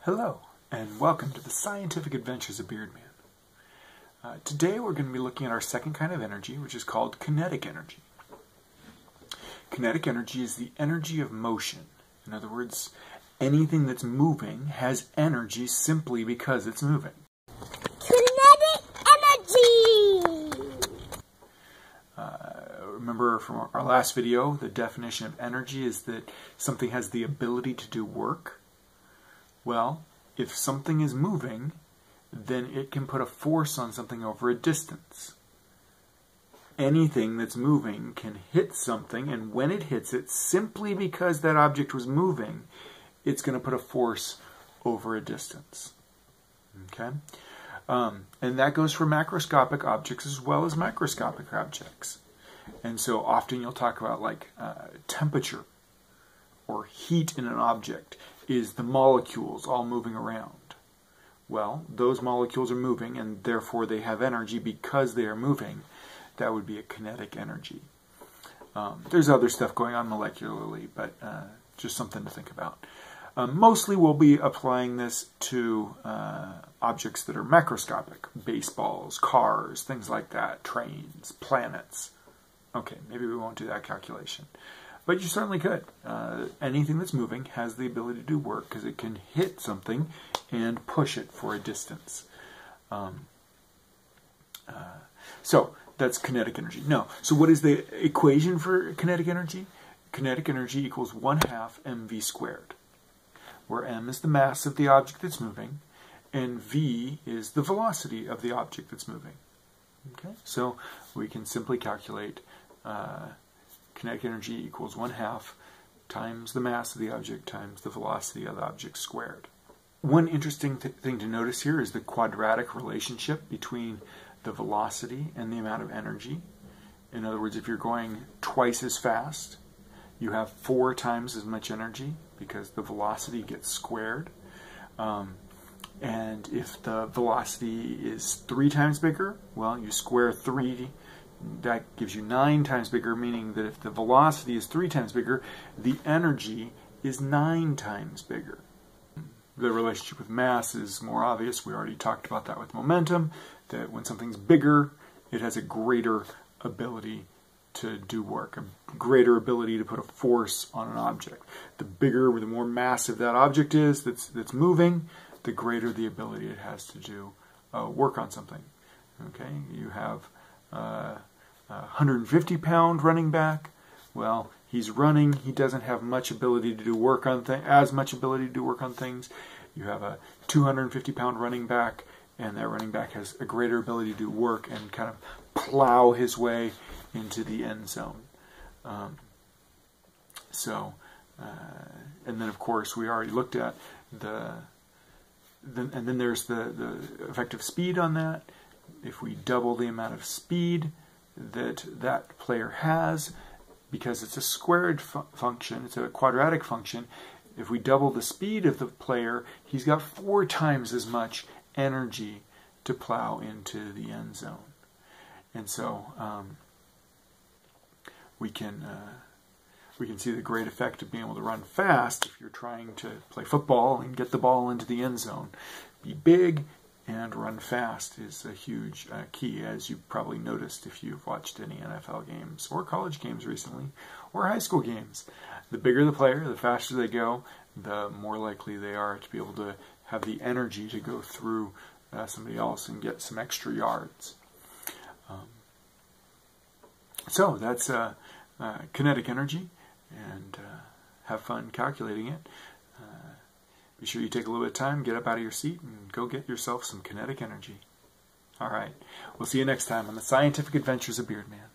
Hello, and welcome to the Scientific Adventures of Beardman. Today we're going to be looking at our second kind of energy, which is called kinetic energy. Kinetic energy is the energy of motion. In other words, anything that's moving has energy simply because it's moving. Kinetic energy! Remember from our last video, the definition of energy is that something has the ability to do work. Well, if something is moving, then it can put a force on something over a distance. Anything that's moving can hit something, and when it hits it, simply because that object was moving, it's going to put a force over a distance. Okay? And that goes for macroscopic objects as well as microscopic objects. And so often you'll talk about like temperature or heat in an object is the molecules all moving around. Well, those molecules are moving and therefore they have energy because they are moving. That would be a kinetic energy. There's other stuff going on molecularly, but just something to think about. Mostly we'll be applying this to objects that are macroscopic. Baseballs, cars, things like that, trains, planets. Okay, maybe we won't do that calculation. But you certainly could. Anything that's moving has the ability to do work because it can hit something and push it for a distance. So that's kinetic energy. No. So what is the equation for kinetic energy? Kinetic energy equals 1/2 mv squared, where m is the mass of the object that's moving, and v is the velocity of the object that's moving. Okay, so we can simply calculate kinetic energy equals 1/2 times the mass of the object times the velocity of the object squared. One interesting thing to notice here is the quadratic relationship between the velocity and the amount of energy. In other words, if you're going twice as fast, you have 4 times as much energy because the velocity gets squared. And if the velocity is 3 times bigger, well, you square 3. That gives you 9 times bigger, meaning that if the velocity is 3 times bigger, the energy is 9 times bigger. The relationship with mass is more obvious. We already talked about that with momentum, that when something's bigger, it has a greater ability to do work, a greater ability to put a force on an object. The bigger, the more massive that object is that's moving, the greater the ability it has to do work on something. Okay, you have 150-pound running back. Well, he's running. He doesn't have much ability to do work on things. You have a 250-pound running back, and that running back has a greater ability to do work and kind of plow his way into the end zone. And then of course we already looked at and then there's the effective speed on that. If we double the amount of speed that player has, because it's a squared function, it's a quadratic function, if we double the speed of the player, he's got 4 times as much energy to plow into the end zone. And so we can see the great effect of being able to run fast if you're trying to play football and get the ball into the end zone. Be big and run fast is a huge key, as you've probably noticed if you've watched any NFL games or college games recently or high school games. The bigger the player, the faster they go, the more likely they are to be able to have the energy to go through somebody else and get some extra yards. So that's kinetic energy, and have fun calculating it. Be sure you take a little bit of time, get up out of your seat, and go get yourself some kinetic energy. All right, we'll see you next time on the Scientific Adventures of Beardman.